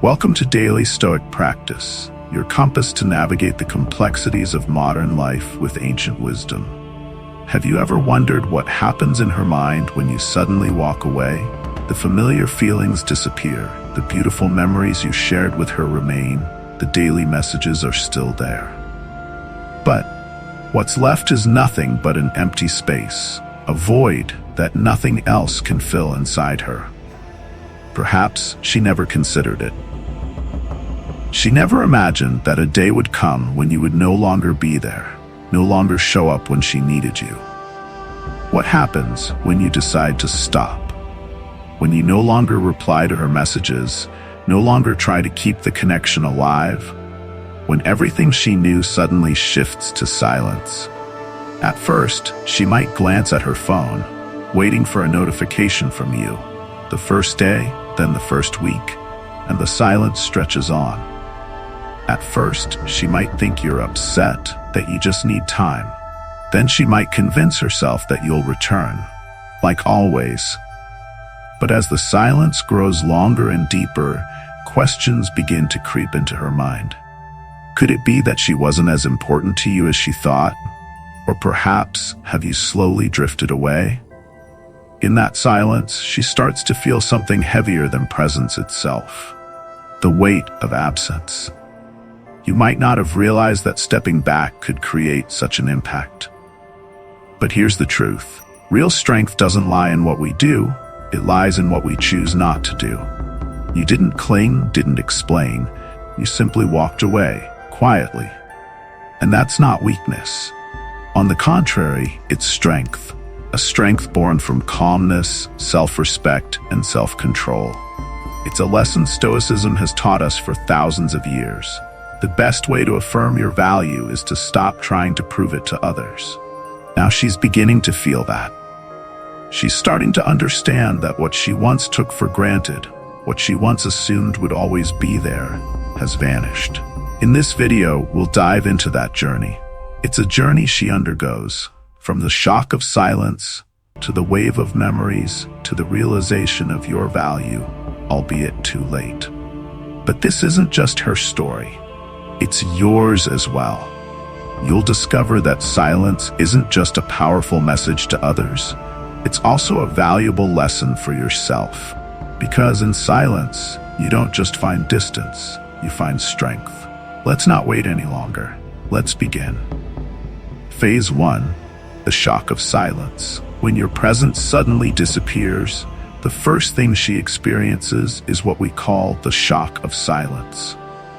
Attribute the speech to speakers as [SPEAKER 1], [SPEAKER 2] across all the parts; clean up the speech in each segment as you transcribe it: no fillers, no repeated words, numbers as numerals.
[SPEAKER 1] Welcome to Daily Stoic Practice, your compass to navigate the complexities of modern life with ancient wisdom. Have you ever wondered what happens in her mind when you suddenly walk away? The familiar feelings disappear, the beautiful memories you shared with her remain, the daily messages are still there. But what's left is nothing but an empty space, a void that nothing else can fill inside her. Perhaps she never considered it. She never imagined that a day would come when you would no longer be there, no longer show up when she needed you. What happens when you decide to stop? When you no longer reply to her messages, no longer try to keep the connection alive? When everything she knew suddenly shifts to silence? At first, she might glance at her phone, waiting for a notification from you. The first day, then the first week, and the silence stretches on. At first, she might think you're upset, that you just need time. Then she might convince herself that you'll return, like always. But as the silence grows longer and deeper, questions begin to creep into her mind. Could it be that she wasn't as important to you as she thought? Or perhaps have you slowly drifted away? In that silence, she starts to feel something heavier than presence itself. The weight of absence. You might not have realized that stepping back could create such an impact. But here's the truth. Real strength doesn't lie in what we do, it lies in what we choose not to do. You didn't cling, didn't explain. You simply walked away, quietly. And that's not weakness. On the contrary, it's strength. A strength born from calmness, self-respect, and self-control. It's a lesson Stoicism has taught us for thousands of years. The best way to affirm your value is to stop trying to prove it to others. Now she's beginning to feel that. She's starting to understand that what she once took for granted, what she once assumed would always be there, has vanished. In this video, we'll dive into that journey. It's a journey she undergoes, from the shock of silence, to the wave of memories, to the realization of your value, albeit too late. But this isn't just her story. It's yours as well. You'll discover that silence isn't just a powerful message to others. It's also a valuable lesson for yourself. Because in silence, you don't just find distance, you find strength. Let's not wait any longer. Let's begin. Phase 1. The shock of silence. When your presence suddenly disappears, the first thing she experiences is what we call the shock of silence.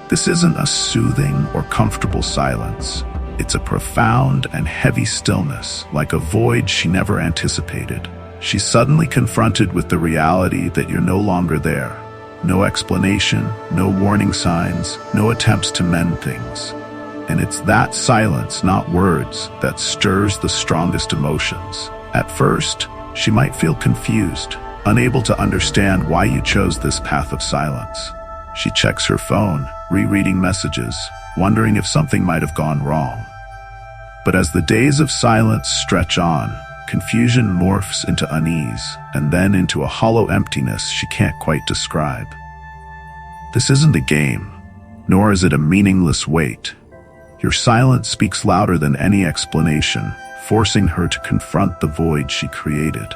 [SPEAKER 1] This isn't a soothing or comfortable silence. It's a profound and heavy stillness, like a void she never anticipated. She's suddenly confronted with the reality that you're no longer there. No explanation, no warning signs, no attempts to mend things. And it's that silence, not words, that stirs the strongest emotions. At first, she might feel confused, unable to understand why you chose this path of silence. She checks her phone, rereading messages, wondering if something might have gone wrong. But as the days of silence stretch on, confusion morphs into unease, and then into a hollow emptiness she can't quite describe. This isn't a game, nor is it a meaningless wait. Your silence speaks louder than any explanation, forcing her to confront the void she created.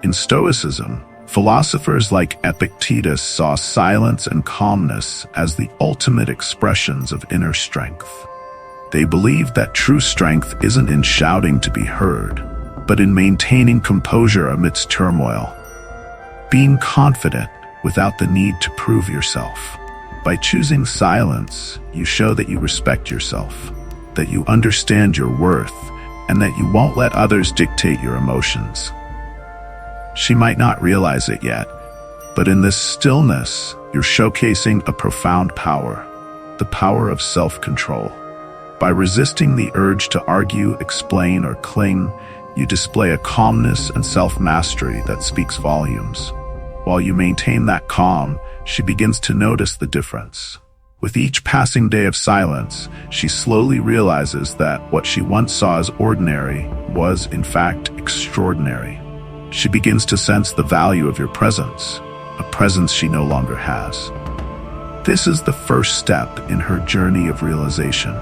[SPEAKER 1] In Stoicism, philosophers like Epictetus saw silence and calmness as the ultimate expressions of inner strength. They believed that true strength isn't in shouting to be heard, but in maintaining composure amidst turmoil. Being confident without the need to prove yourself. By choosing silence, you show that you respect yourself, that you understand your worth, and that you won't let others dictate your emotions. She might not realize it yet, but in this stillness, you're showcasing a profound power, the power of self-control. By resisting the urge to argue, explain, or cling, you display a calmness and self-mastery that speaks volumes. While you maintain that calm, she begins to notice the difference. With each passing day of silence, she slowly realizes that what she once saw as ordinary was, in fact, extraordinary. She begins to sense the value of your presence, a presence she no longer has. This is the first step in her journey of realization,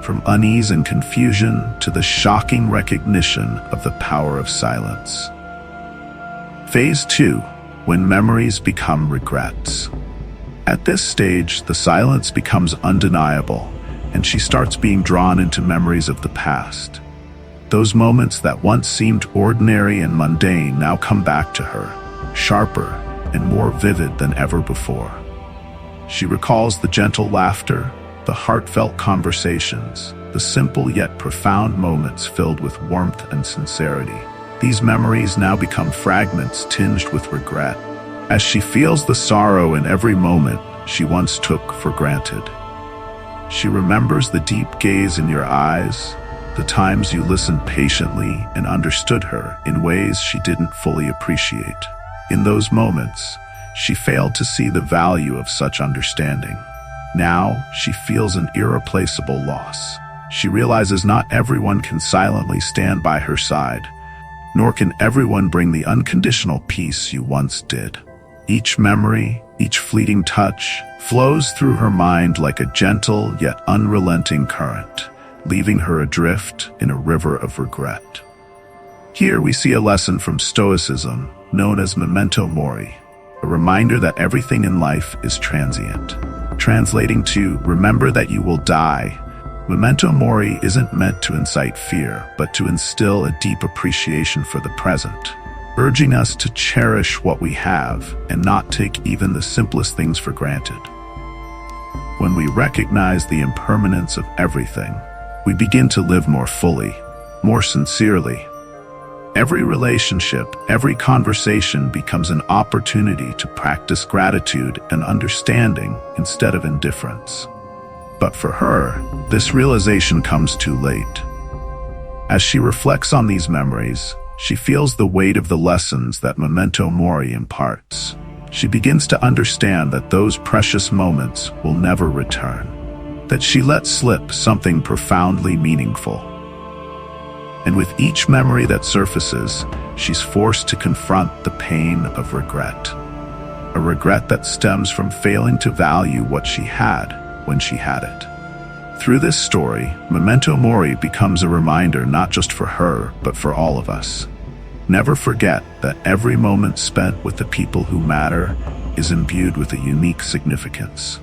[SPEAKER 1] from unease and confusion to the shocking recognition of the power of silence. Phase 2, when memories become regrets. At this stage, the silence becomes undeniable, and she starts being drawn into memories of the past. Those moments that once seemed ordinary and mundane now come back to her, sharper and more vivid than ever before. She recalls the gentle laughter, the heartfelt conversations, the simple yet profound moments filled with warmth and sincerity. These memories now become fragments tinged with regret, as she feels the sorrow in every moment she once took for granted. She remembers the deep gaze in your eyes, the times you listened patiently and understood her in ways she didn't fully appreciate. In those moments, she failed to see the value of such understanding. Now, she feels an irreplaceable loss. She realizes not everyone can silently stand by her side, nor can everyone bring the unconditional peace you once did. Each memory, each fleeting touch, flows through her mind like a gentle yet unrelenting current, leaving her adrift in a river of regret. Here we see a lesson from Stoicism, known as Memento Mori, a reminder that everything in life is transient. Translating to remember that you will die, Memento Mori isn't meant to incite fear, but to instill a deep appreciation for the present, urging us to cherish what we have and not take even the simplest things for granted. When we recognize the impermanence of everything, we begin to live more fully, more sincerely. Every relationship, every conversation becomes an opportunity to practice gratitude and understanding instead of indifference. But for her, this realization comes too late. As she reflects on these memories, she feels the weight of the lessons that Memento Mori imparts. She begins to understand that those precious moments will never return, that she let slip something profoundly meaningful. And with each memory that surfaces, she's forced to confront the pain of regret. A regret that stems from failing to value what she had when she had it. Through this story, Memento Mori becomes a reminder not just for her, but for all of us. Never forget that every moment spent with the people who matter is imbued with a unique significance.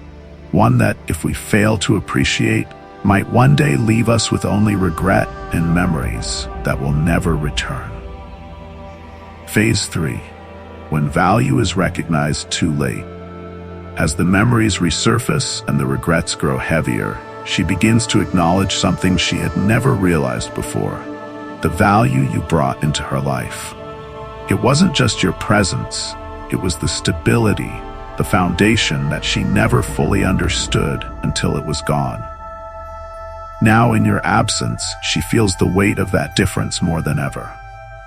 [SPEAKER 1] One that, if we fail to appreciate, might one day leave us with only regret and memories that will never return. Phase 3, when value is recognized too late. As the memories resurface and the regrets grow heavier, she begins to acknowledge something she had never realized before: the value you brought into her life. It wasn't just your presence, it was the stability, the foundation that she never fully understood until it was gone. Now, in your absence, she feels the weight of that difference more than ever.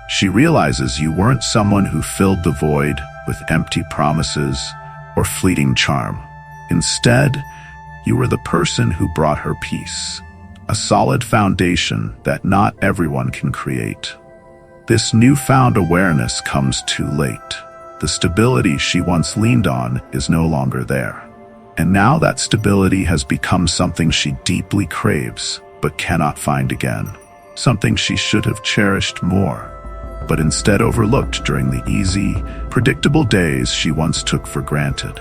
[SPEAKER 1] She realizes you weren't someone who filled the void with empty promises or fleeting charm. Instead, you were the person who brought her peace, a solid foundation that not everyone can create. This newfound awareness comes too late. The stability she once leaned on is no longer there. And now that stability has become something she deeply craves, but cannot find again. Something she should have cherished more, but instead overlooked during the easy, predictable days she once took for granted.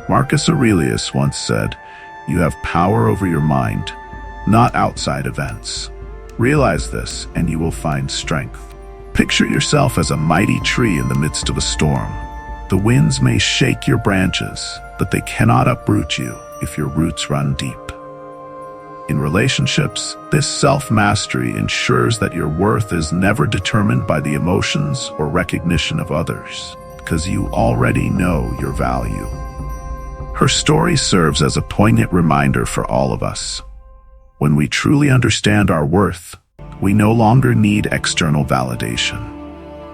[SPEAKER 1] Marcus Aurelius once said, "You have power over your mind, not outside events. Realize this, and you will find strength." Picture yourself as a mighty tree in the midst of a storm. The winds may shake your branches, but they cannot uproot you if your roots run deep. In relationships, this self-mastery ensures that your worth is never determined by the emotions or recognition of others, because you already know your value. Her story serves as a poignant reminder for all of us. When we truly understand our worth, we no longer need external validation.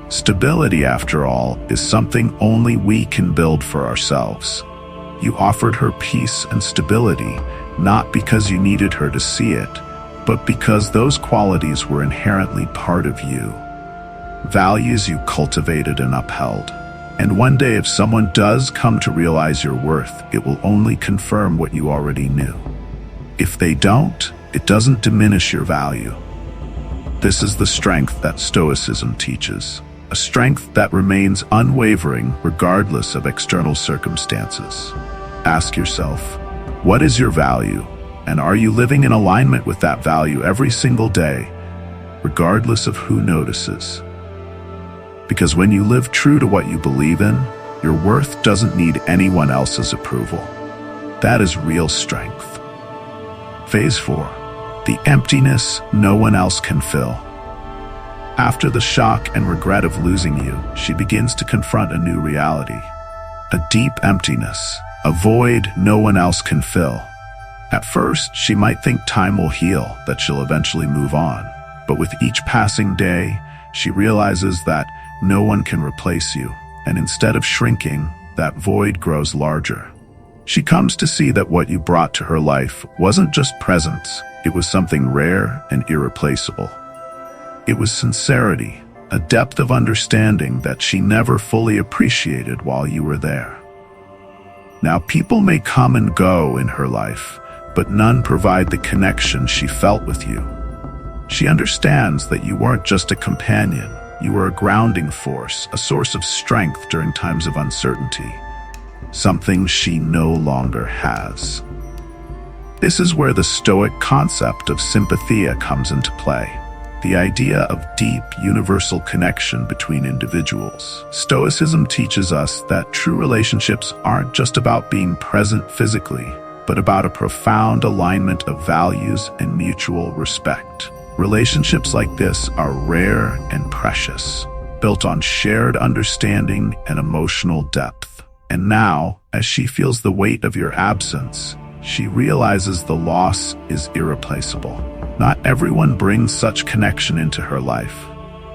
[SPEAKER 1] Stability, after all, is something only we can build for ourselves. You offered her peace and stability, not because you needed her to see it, but because those qualities were inherently part of you, values you cultivated and upheld. And one day, if someone does come to realize your worth, it will only confirm what you already knew. If they don't, it doesn't diminish your value. This is the strength that Stoicism teaches, a strength that remains unwavering regardless of external circumstances. Ask yourself, what is your value? And are you living in alignment with that value every single day, regardless of who notices? Because when you live true to what you believe in, your worth doesn't need anyone else's approval. That is real strength. Phase 4. The emptiness no one else can fill. After the shock and regret of losing you, she begins to confront a new reality. A deep emptiness, a void no one else can fill. At first, she might think time will heal, that she'll eventually move on. But with each passing day, she realizes that no one can replace you, and instead of shrinking, that void grows larger. She comes to see that what you brought to her life wasn't just presence, it was something rare and irreplaceable. It was sincerity, a depth of understanding that she never fully appreciated while you were there. Now, people may come and go in her life, but none provide the connection she felt with you. She understands that you weren't just a companion, you were a grounding force, a source of strength during times of uncertainty, something she no longer has. This is where the Stoic concept of sympathia comes into play, the idea of deep, universal connection between individuals. Stoicism teaches us that true relationships aren't just about being present physically, but about a profound alignment of values and mutual respect. Relationships like this are rare and precious, built on shared understanding and emotional depth. And now, as she feels the weight of your absence, she realizes the loss is irreplaceable. Not everyone brings such connection into her life.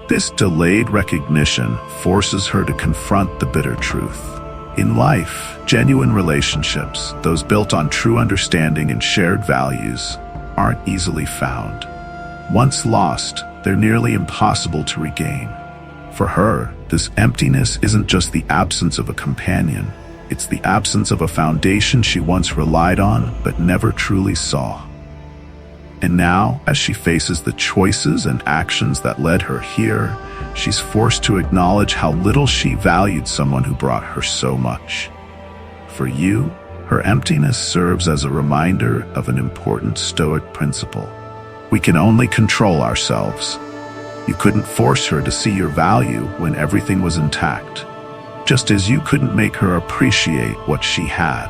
[SPEAKER 1] This delayed recognition forces her to confront the bitter truth. In life, genuine relationships, those built on true understanding and shared values, aren't easily found. Once lost, they're nearly impossible to regain. For her, this emptiness isn't just the absence of a companion, it's the absence of a foundation she once relied on but never truly saw. And now, as she faces the choices and actions that led her here, she's forced to acknowledge how little she valued someone who brought her so much. For you, her emptiness serves as a reminder of an important Stoic principle. We can only control ourselves. You couldn't force her to see your value when everything was intact, just as you couldn't make her appreciate what she had.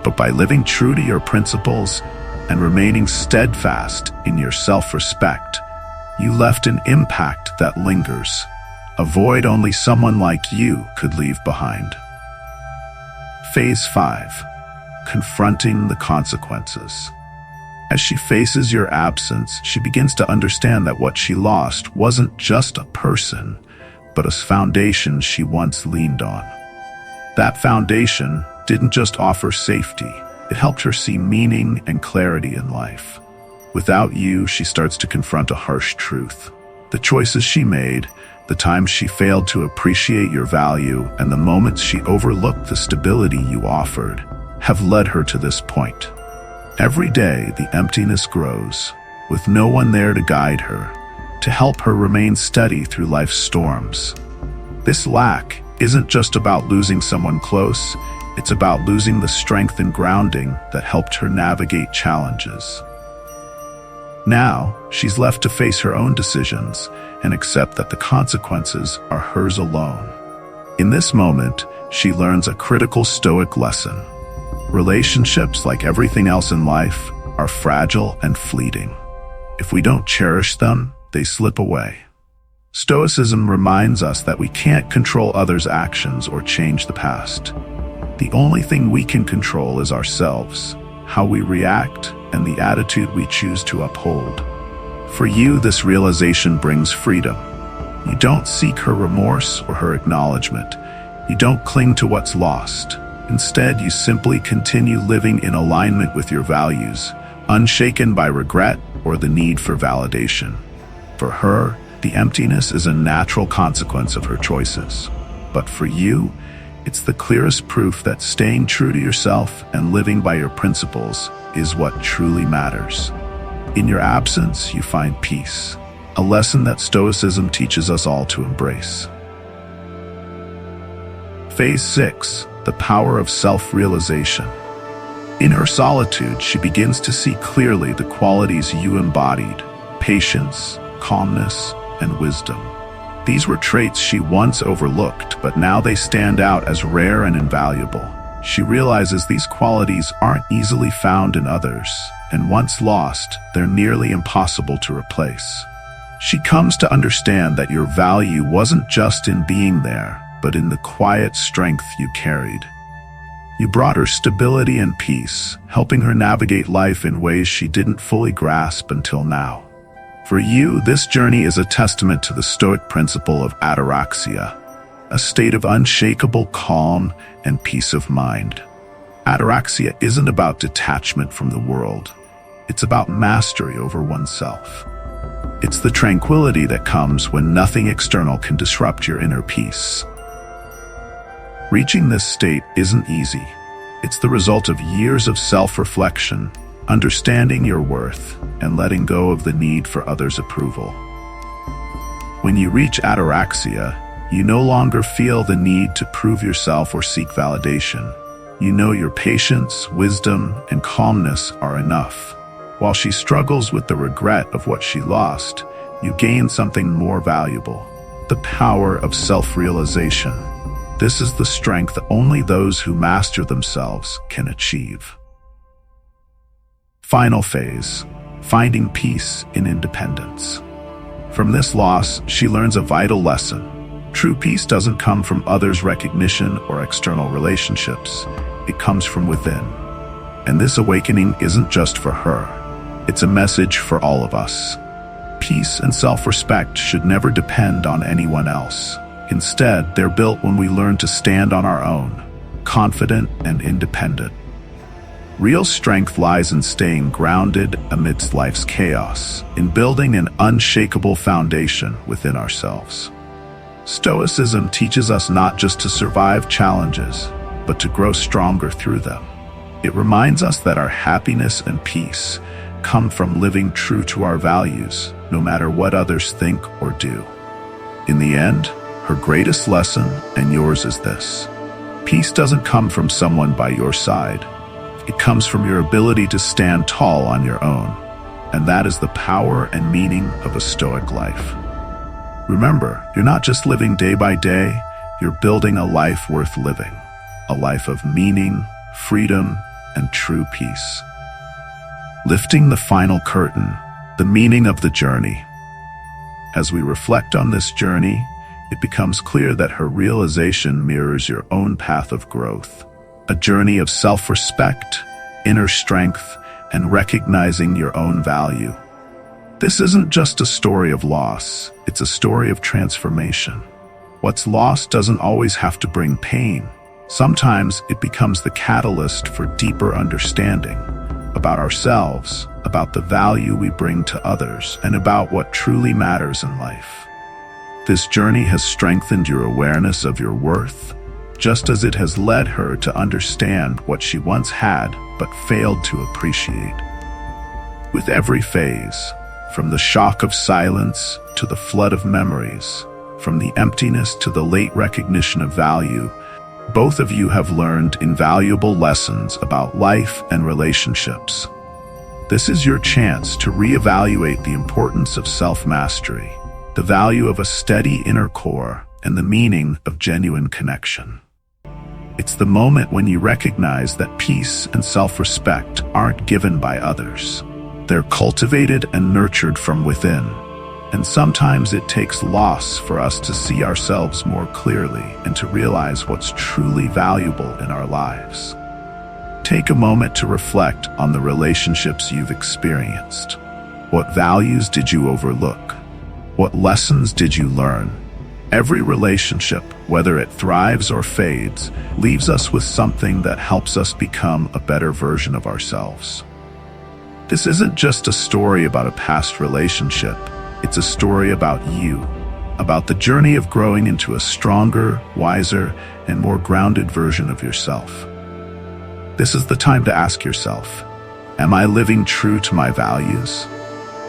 [SPEAKER 1] But by living true to your principles and remaining steadfast in your self-respect, you left an impact that lingers, a void only someone like you could leave behind. Phase 5. Confronting the consequences. As she faces your absence, she begins to understand that what she lost wasn't just a person, but a foundation she once leaned on. That foundation didn't just offer safety, it helped her see meaning and clarity in life. Without you, she starts to confront a harsh truth. The choices she made, the times she failed to appreciate your value, and the moments she overlooked the stability you offered, have led her to this point. Every day, the emptiness grows, with no one there to guide her, to help her remain steady through life's storms. This lack isn't just about losing someone close, it's about losing the strength and grounding that helped her navigate challenges. Now, she's left to face her own decisions and accept that the consequences are hers alone. In this moment, she learns a critical Stoic lesson. Relationships, like everything else in life, are fragile and fleeting. If we don't cherish them, they slip away. Stoicism reminds us that we can't control others' actions or change the past. The only thing we can control is ourselves, how we react, and the attitude we choose to uphold. For you, this realization brings freedom. You don't seek her remorse or her acknowledgement. You don't cling to what's lost. Instead, you simply continue living in alignment with your values, unshaken by regret or the need for validation. For her, the emptiness is a natural consequence of her choices. But for you, it's the clearest proof that staying true to yourself and living by your principles is what truly matters. In your absence, you find peace, a lesson that Stoicism teaches us all to embrace. Phase 6. The power of self-realization. In her solitude, she begins to see clearly the qualities you embodied: patience, calmness, and wisdom. These were traits she once overlooked, but now they stand out as rare and invaluable. She realizes these qualities aren't easily found in others, and once lost, they're nearly impossible to replace. She comes to understand that your value wasn't just in being there, but in the quiet strength you carried. You brought her stability and peace, helping her navigate life in ways she didn't fully grasp until now. For you, this journey is a testament to the Stoic principle of ataraxia, a state of unshakable calm and peace of mind. Ataraxia isn't about detachment from the world. It's about mastery over oneself. It's the tranquility that comes when nothing external can disrupt your inner peace. Reaching this state isn't easy. It's the result of years of self-reflection, understanding your worth, and letting go of the need for others' approval. When you reach ataraxia, you no longer feel the need to prove yourself or seek validation. You know your patience, wisdom, and calmness are enough. While she struggles with the regret of what she lost, you gain something more valuable: the power of self-realization. This is the strength only those who master themselves can achieve. Final phase: finding peace in independence. From this loss, she learns a vital lesson. True peace doesn't come from others' recognition or external relationships. It comes from within. And this awakening isn't just for her. It's a message for all of us. Peace and self-respect should never depend on anyone else. Instead, they're built when we learn to stand on our own, confident and independent. Real strength lies in staying grounded amidst life's chaos, in building an unshakable foundation within ourselves. Stoicism teaches us not just to survive challenges, but to grow stronger through them. It reminds us that our happiness and peace come from living true to our values, no matter what others think or do. In the end, her greatest lesson, and yours, is this: peace doesn't come from someone by your side. It comes from your ability to stand tall on your own. And that is the power and meaning of a Stoic life. Remember, you're not just living day by day, you're building a life worth living. A life of meaning, freedom, and true peace. Lifting the final curtain, the meaning of the journey. As we reflect on this journey, it becomes clear that her realization mirrors your own path of growth. A journey of self-respect, inner strength, and recognizing your own value. This isn't just a story of loss, it's a story of transformation. What's lost doesn't always have to bring pain. Sometimes it becomes the catalyst for deeper understanding about ourselves, about the value we bring to others, and about what truly matters in life. This journey has strengthened your awareness of your worth, just as it has led her to understand what she once had but failed to appreciate. With every phase, from the shock of silence to the flood of memories, from the emptiness to the late recognition of value, both of you have learned invaluable lessons about life and relationships. This is your chance to reevaluate the importance of self-mastery, the value of a steady inner core, and the meaning of genuine connection. It's the moment when you recognize that peace and self-respect aren't given by others. They're cultivated and nurtured from within. And sometimes it takes loss for us to see ourselves more clearly and to realize what's truly valuable in our lives. Take a moment to reflect on the relationships you've experienced. What values did you overlook? What lessons did you learn? Every relationship, whether it thrives or fades, leaves us with something that helps us become a better version of ourselves. This isn't just a story about a past relationship. It's a story about you. about the journey of growing into a stronger, wiser, and more grounded version of yourself. This is the time to ask yourself, am I living true to my values?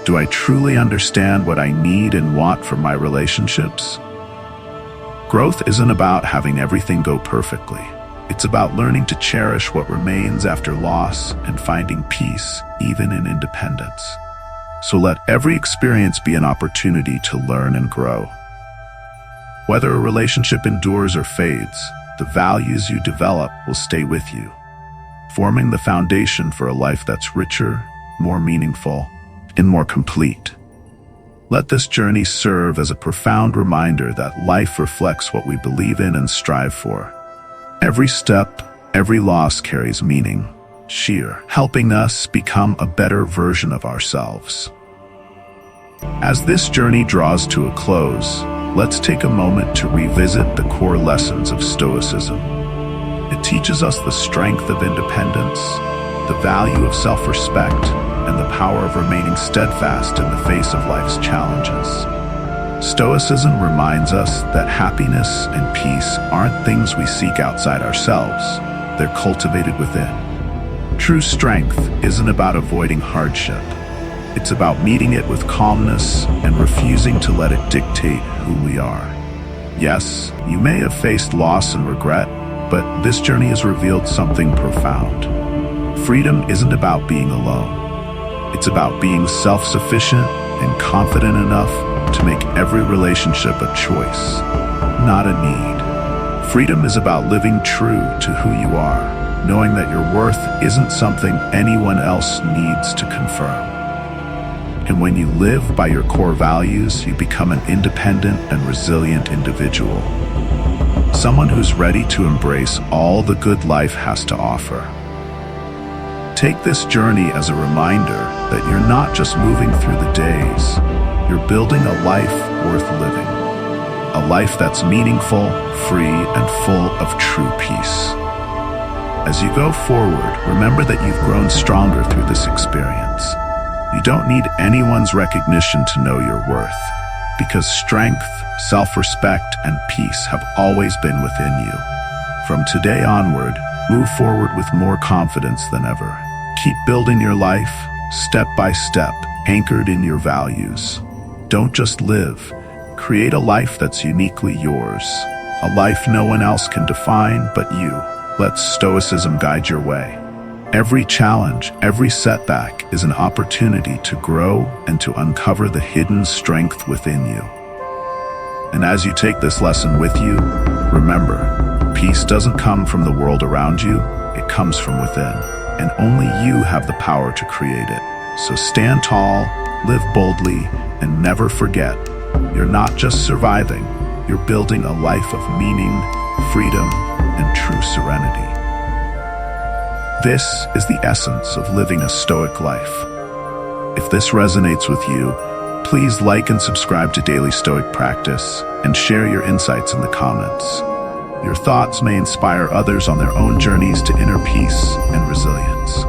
[SPEAKER 1] Do I truly understand what I need and want from my relationships? Growth isn't about having everything go perfectly. It's about learning to cherish what remains after loss and finding peace, even in independence. So let every experience be an opportunity to learn and grow. Whether a relationship endures or fades, the values you develop will stay with you, forming the foundation for a life that's richer, more meaningful, and more complete. Let this journey serve as a profound reminder that life reflects what we believe in and strive for. Every step, every loss carries meaning, helping us become a better version of ourselves. As this journey draws to a close, let's take a moment to revisit the core lessons of Stoicism. It teaches us the strength of independence, the value of self-respect, and the power of remaining steadfast in the face of life's challenges. Stoicism reminds us that happiness and peace aren't things we seek outside ourselves, they're cultivated within. True strength isn't about avoiding hardship. It's about meeting it with calmness and refusing to let it dictate who we are. Yes, you may have faced loss and regret, but this journey has revealed something profound. Freedom isn't about being alone. It's about being self-sufficient and confident enough to make every relationship a choice, not a need. Freedom is about living true to who you are, knowing that your worth isn't something anyone else needs to confirm. And when you live by your core values, you become an independent and resilient individual. Someone who's ready to embrace all the good life has to offer. Take this journey as a reminder that you're not just moving through the days, you're building a life worth living. A life that's meaningful, free, and full of true peace. As you go forward, remember that you've grown stronger through this experience. You don't need anyone's recognition to know your worth, because strength, self-respect, and peace have always been within you. From today onward, move forward with more confidence than ever. Keep building your life, step by step, anchored in your values. Don't just live. Create a life that's uniquely yours. A life no one else can define but you. Let Stoicism guide your way. Every challenge, every setback is an opportunity to grow and to uncover the hidden strength within you. And as you take this lesson with you, remember, peace doesn't come from the world around you, it comes from within. And only you have the power to create it. So stand tall, live boldly, and never forget, you're not just surviving, you're building a life of meaning, freedom, and true serenity. This is the essence of living a Stoic life. If this resonates with you, please like and subscribe to Daily Stoic Practice and share your insights in the comments. Your thoughts may inspire others on their own journeys to inner peace and resilience.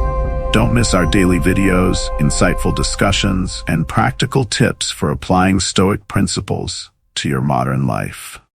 [SPEAKER 1] Don't miss our daily videos, insightful discussions, and practical tips for applying Stoic principles to your modern life.